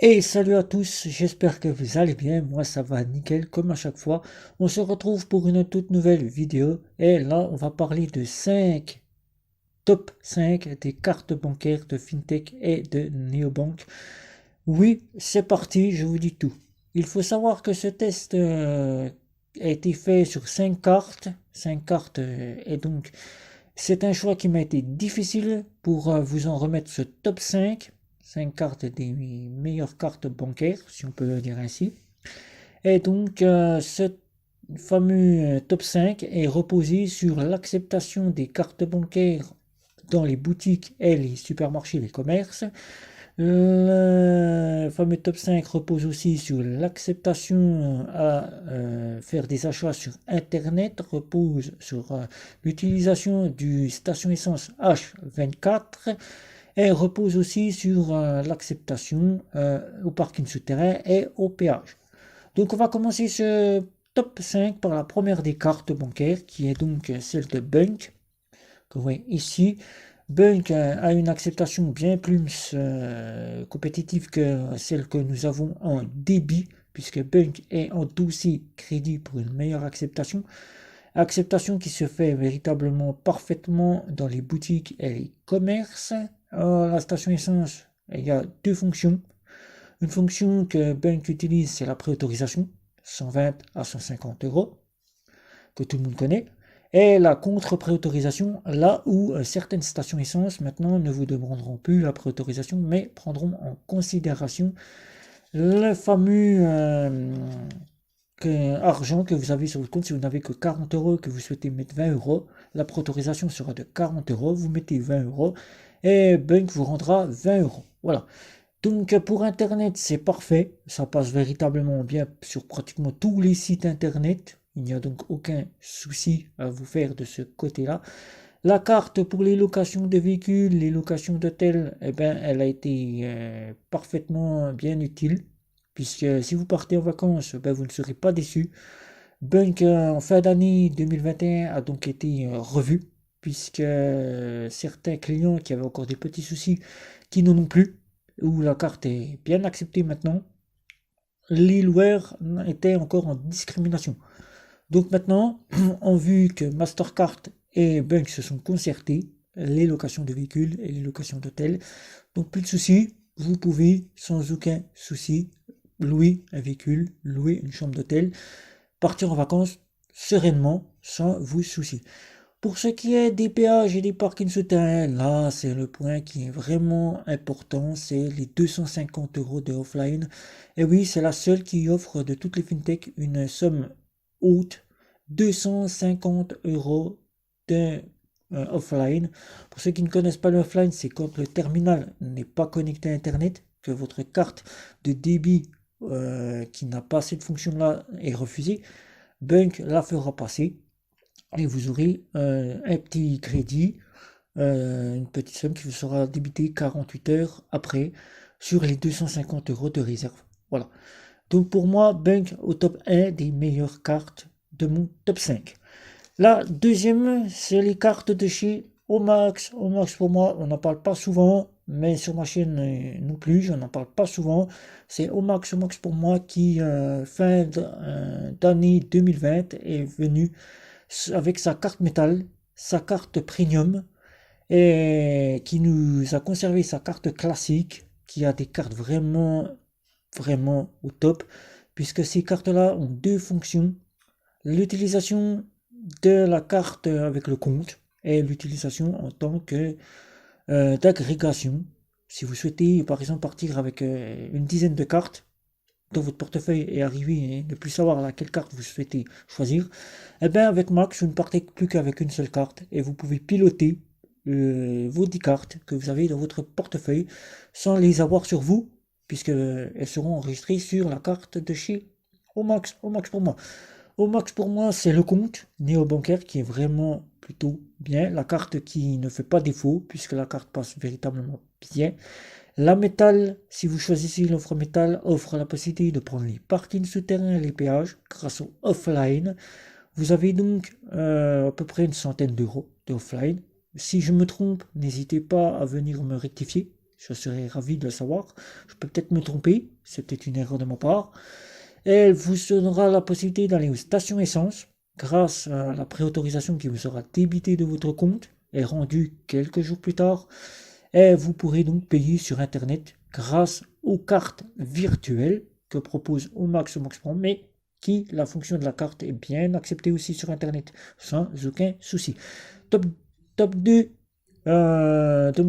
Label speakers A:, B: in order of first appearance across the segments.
A: Et salut à tous, j'espère que vous allez bien, moi ça va nickel comme à chaque fois. On se retrouve pour une toute nouvelle vidéo et là on va parler de 5 top 5 des cartes bancaires de FinTech et de néobanques. Oui, c'est parti, je vous dis tout. Il faut savoir que ce test a été fait sur 5 cartes, 5 cartes et donc c'est un choix qui m'a été difficile pour vous en remettre ce top 5. 5 cartes des meilleures cartes bancaires, si on peut le dire ainsi. Et donc, ce fameux top 5 est reposé sur l'acceptation des cartes bancaires dans les boutiques et les supermarchés, les commerces. Le fameux top 5 repose aussi sur l'acceptation à faire des achats sur Internet, repose sur l'utilisation du station essence H24 et repose aussi sur l'acceptation au parking souterrain et au péage. Donc on va commencer ce top 5 par la première des cartes bancaires qui est donc celle de Bunk que vous voyez ici. Bunk a une acceptation bien plus compétitive que celle que nous avons en débit, puisque Bunk est en dossier crédit pour une meilleure acceptation. Acceptation qui se fait véritablement parfaitement dans les boutiques et les commerces. La station essence, il y a deux fonctions. Une fonction que Bunk utilise, c'est la préautorisation, 120 à 150 euros, que tout le monde connaît. Et la contre-préautorisation, là où certaines stations essence maintenant ne vous demanderont plus la préautorisation, mais prendront en considération le fameux argent que vous avez sur le compte. Si vous n'avez que 40 euros, que vous souhaitez mettre 20 euros, la préautorisation sera de 40 euros. Vous mettez 20 euros et Bunk vous rendra 20 euros. Voilà. Donc pour Internet, c'est parfait. Ça passe véritablement bien sur pratiquement tous les sites Internet. Il n'y a donc aucun souci à vous faire de ce côté-là. La carte pour les locations de véhicules, les locations d'hôtels, eh ben, elle a été parfaitement bien utile. Puisque si vous partez en vacances, ben, vous ne serez pas déçus. Bunk en fin d'année 2021 a donc été revu. Puisque certains clients qui avaient encore des petits soucis, qui n'en ont plus, où la carte est bien acceptée maintenant, les loueurs étaient encore en discrimination. Donc maintenant, en vue que Mastercard et Bunk se sont concertés, les locations de véhicules et les locations d'hôtels, donc plus de soucis, vous pouvez sans aucun souci louer un véhicule, louer une chambre d'hôtel, partir en vacances sereinement sans vous soucier. Pour ce qui est des péages et des parkings souterrains, là, c'est le point qui est vraiment important, c'est les 250 euros de offline. Et oui, c'est la seule qui offre de toutes les fintechs une somme haute, 250 euros de offline. Pour ceux qui ne connaissent pas le offline, c'est quand le terminal n'est pas connecté à Internet, que votre carte de débit qui n'a pas cette fonction-là est refusée. Bunk la fera passer et vous aurez un petit crédit, une petite somme qui vous sera débitée 48 heures après sur les 250 euros de réserve. Voilà. Donc pour moi, Bunk au top 1 des meilleures cartes de mon top 5. La deuxième, c'est les cartes de chez Omax. Omax pour moi, on n'en parle pas souvent, mais sur ma chaîne non plus, je n'en parle pas souvent. C'est Omax pour moi qui, fin d'année 2020, est venu avec sa carte métal, sa carte premium, et qui nous a conservé sa carte classique, qui a des cartes vraiment au top, puisque ces cartes-là ont deux fonctions. L'utilisation de la carte avec le compte et l'utilisation en tant que d'agrégation. Si vous souhaitez par exemple partir avec une dizaine de cartes, dans votre portefeuille et arriver et ne plus savoir laquelle carte vous souhaitez choisir, eh bien avec Max, vous ne partez plus qu'avec une seule carte et vous pouvez piloter vos 10 cartes que vous avez dans votre portefeuille sans les avoir sur vous, puisque elles seront enregistrées sur la carte de chez Omax. Omax pour moi. Omax pour moi, c'est le compte néo-bancaire qui est vraiment plutôt bien. La carte qui ne fait pas défaut, puisque la carte passe véritablement bien. La métal, si vous choisissez l'offre métal, offre la possibilité de prendre les parkings souterrains et les péages grâce au offline. Vous avez donc à peu près une centaine d'euros de offline. Si je me trompe, n'hésitez pas à venir me rectifier. Je serais ravi de le savoir. Je peux peut-être me tromper, c'est peut-être une erreur de ma part. Elle vous donnera la possibilité d'aller aux stations essence grâce à la préautorisation qui vous sera débitée de votre compte et rendue quelques jours plus tard. Et vous pourrez donc payer sur Internet grâce aux cartes virtuelles que propose Omax Pro, mais qui, la fonction de la carte est bien acceptée aussi sur Internet, sans aucun souci. Top, top 2,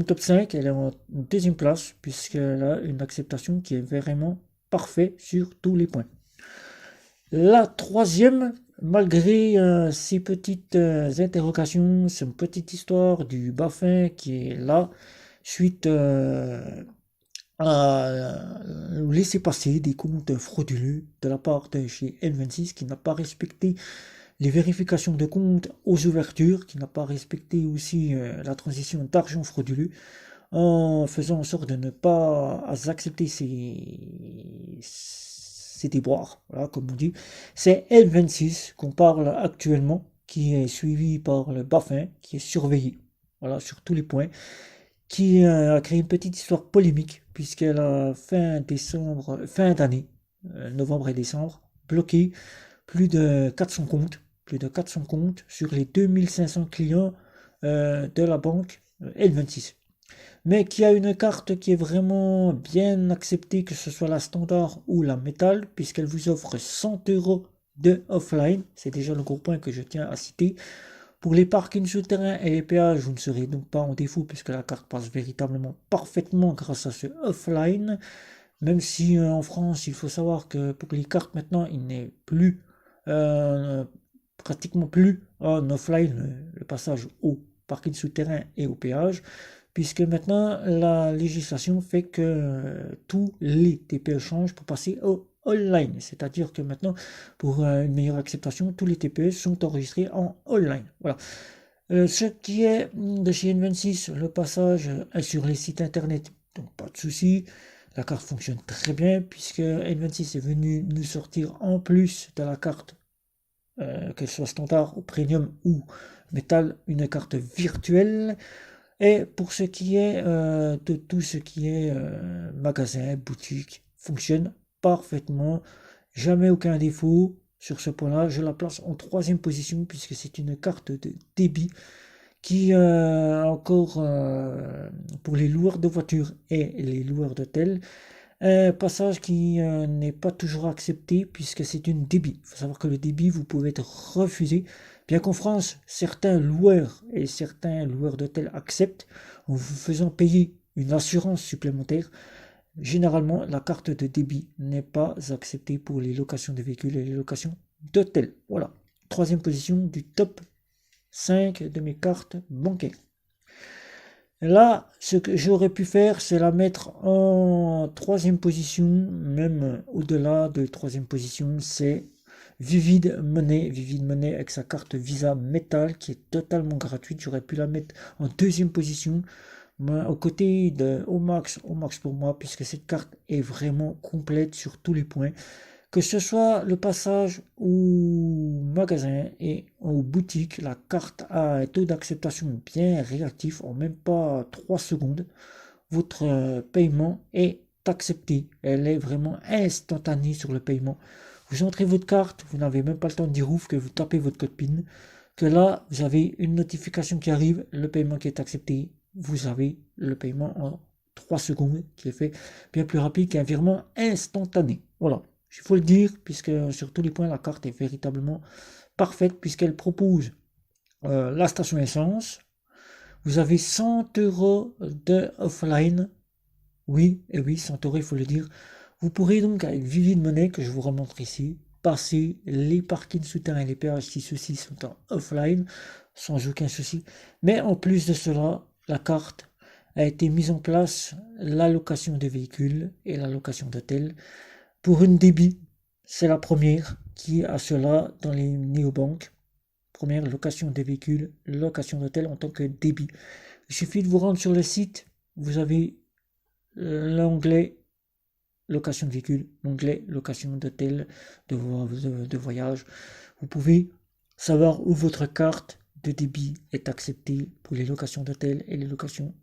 A: top 5, elle est en deuxième place, puisqu'elle a une acceptation qui est vraiment parfaite sur tous les points. La troisième, malgré ces petites interrogations, c'est une petite histoire du Bafin qui est là, suite à laisser passer des comptes frauduleux de la part de chez N26 qui n'a pas respecté les vérifications de comptes aux ouvertures, qui n'a pas respecté aussi la transition d'argent frauduleux, en faisant en sorte de ne pas accepter ces déboires, voilà, comme on dit. C'est L26 qu'on parle actuellement, qui est suivi par le Bafin, qui est surveillé, voilà, sur tous les points, qui a créé une petite histoire polémique, puisqu'elle a fin d'année, novembre et décembre, bloqué plus de 400 comptes sur les 2500 clients de la banque L26. Mais qui a une carte qui est vraiment bien acceptée, que ce soit la standard ou la métal, puisqu'elle vous offre 100 euros de offline. C'est déjà le gros point que je tiens à citer. Pour les parkings souterrains et les péages, vous ne serez donc pas en défaut, puisque la carte passe véritablement parfaitement grâce à ce offline. Même si en France, il faut savoir que pour les cartes maintenant, il n'est plus pratiquement plus en offline le passage au parking souterrain et au péage, puisque maintenant la législation fait que tous les TPE changent pour passer au online, c'est-à-dire que maintenant pour une meilleure acceptation, tous les TPE sont enregistrés en online. Voilà. Ce qui est de chez N26, le passage est sur les sites internet, donc pas de souci. La carte fonctionne très bien puisque N26 est venu nous sortir en plus de la carte, qu'elle soit standard ou premium ou métal, une carte virtuelle. Et pour ce qui est de tout ce qui est magasin, boutique, fonctionne parfaitement. Jamais aucun défaut sur ce point-là. Je la place en troisième position puisque c'est une carte de débit qui encore pour les loueurs de voitures et les loueurs d'hôtels, un passage qui n'est pas toujours accepté puisque c'est une débit. Il faut savoir que le débit, vous pouvez être refusé. Bien qu'en France, certains loueurs et certains loueurs d'hôtels acceptent en vous faisant payer une assurance supplémentaire. Généralement, la carte de débit n'est pas acceptée pour les locations de véhicules et les locations d'hôtels. Voilà. Troisième position du top 5 de mes cartes bancaires. Là, ce que j'aurais pu faire, c'est la mettre en troisième position, même au-delà de troisième position, c'est Vivid Money. Vivid Money avec sa carte Visa Metal qui est totalement gratuite. J'aurais pu la mettre en deuxième position, aux côtés de Omax pour moi, puisque cette carte est vraiment complète sur tous les points. Que ce soit le passage au magasin et aux boutiques, la carte a un taux d'acceptation bien réactif, en même pas 3 secondes. Votre paiement est accepté. Elle est vraiment instantanée sur le paiement. Vous entrez votre carte, vous n'avez même pas le temps de dire ouf, que vous tapez votre code PIN, que là, vous avez une notification qui arrive, le paiement qui est accepté. Vous avez le paiement en 3 secondes qui est fait bien plus rapide qu'un virement instantané. Voilà. Il faut le dire, puisque sur tous les points, la carte est véritablement parfaite, puisqu'elle propose la station essence. Vous avez 100 euros de offline. Oui, et oui, 100 euros, il faut le dire. Vous pourrez donc, avec Vivid Money, que je vous remontre ici, passer les parkings souterrains et les péages si ceux-ci sont en offline, sans aucun souci. Mais en plus de cela, la carte a été mise en place, la location de véhicules et la location d'hôtels. Pour une débit, c'est la première qui a cela dans les néobanques. Première, location des véhicules, location d'hôtel en tant que débit. Il suffit de vous rendre sur le site, vous avez l'onglet location de véhicules, l'onglet location d'hôtel, de voyage. Vous pouvez savoir où votre carte de débit est acceptée pour les locations d'hôtel et les locations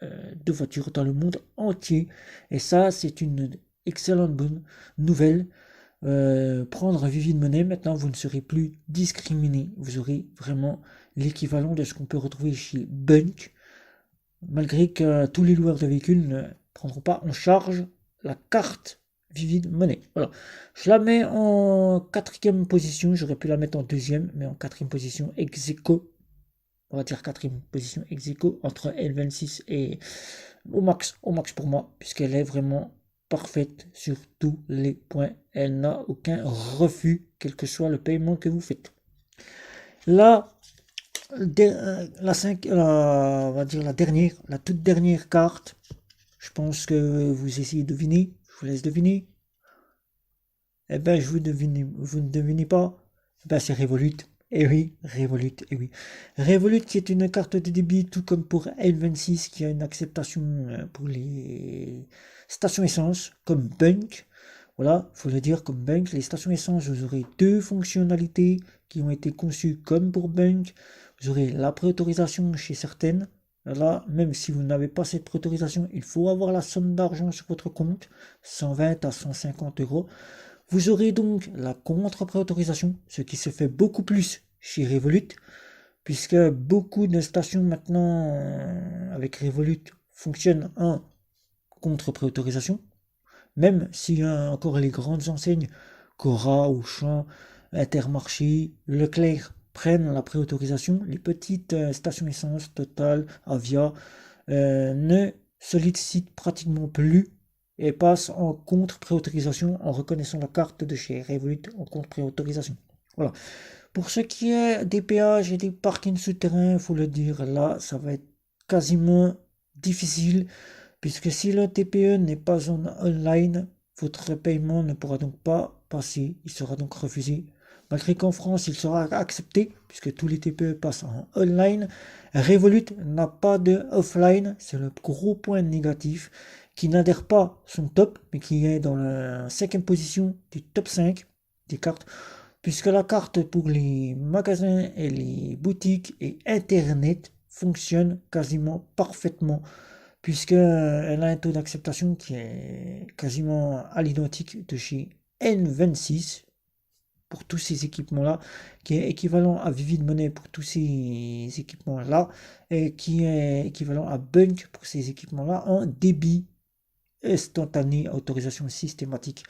A: de voitures dans le monde entier. Et ça, c'est une excellente bonne nouvelle. Prendre Vivid Money, maintenant vous ne serez plus discriminé. Vous aurez vraiment l'équivalent de ce qu'on peut retrouver chez Bunk, malgré que tous les loueurs de véhicules ne prendront pas en charge la carte Vivid Money. Voilà. Je la mets en quatrième position. J'aurais pu la mettre en deuxième, mais en quatrième position, ex aequo. On va dire quatrième position ex aequo entre L26 et au max pour moi, puisqu'elle est vraiment parfaite sur tous les points. Elle n'a aucun refus, quel que soit le paiement que vous faites. Là, on va dire la toute dernière carte. Je pense que vous essayez de deviner. Je vous laisse deviner. Eh ben, vous ne devinez pas. Eh ben, c'est Revolut. Eh oui, Revolut, eh oui. Revolut qui est une carte de débit, tout comme pour L26, qui a une acceptation pour les stations essence, comme Bunk. Voilà, faut le dire, comme Bunk. Les stations essence, vous aurez deux fonctionnalités qui ont été conçues comme pour Bunk. Vous aurez la préautorisation chez certaines. Là, même si vous n'avez pas cette préautorisation, il faut avoir la somme d'argent sur votre compte, 120 à 150 euros. Vous aurez donc la contre-préautorisation, ce qui se fait beaucoup plus chez Revolut, puisque beaucoup de stations maintenant avec Revolut fonctionnent en contre-préautorisation, même s'il y a encore les grandes enseignes, Cora, Auchan, Intermarché, Leclerc prennent la préautorisation, les petites stations essence, Total, Avia, ne sollicitent pratiquement plus et passent en contre-préautorisation en reconnaissant la carte de chez Revolut en contre-préautorisation. Voilà. Pour ce qui est des péages et des parkings souterrains, il faut le dire, là, ça va être quasiment difficile, puisque si le TPE n'est pas en online, votre paiement ne pourra donc pas passer, il sera donc refusé. Malgré qu'en France, il sera accepté, puisque tous les TPE passent en online, Revolut n'a pas de offline, c'est le gros point négatif, qui n'adhère pas son top, mais qui est dans la 5e position du top 5 des cartes, puisque la carte pour les magasins et les boutiques et Internet fonctionne quasiment parfaitement, puisqu'elle a un taux d'acceptation qui est quasiment à l'identique de chez N26 pour tous ces équipements-là, qui est équivalent à Vivid Money pour tous ces équipements-là, et qui est équivalent à Bunk pour ces équipements-là en débit instantané, autorisation systématique.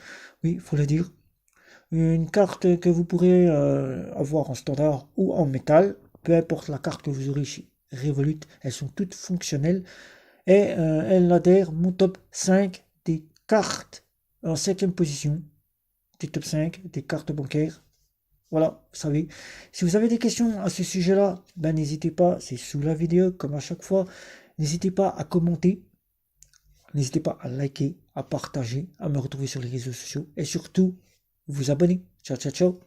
A: Oui, il faut le dire. Une carte que vous pourrez avoir en standard ou en métal, peu importe la carte que vous aurez chez Revolut, elles sont toutes fonctionnelles et elle adhère mon top 5 des cartes en 5e position, des top 5 des cartes bancaires. Voilà, vous savez. Si vous avez des questions à ce sujet-là, ben n'hésitez pas, c'est sous la vidéo comme à chaque fois. N'hésitez pas à commenter, n'hésitez pas à liker, à partager, à me retrouver sur les réseaux sociaux et surtout vous abonner. Ciao, ciao, ciao.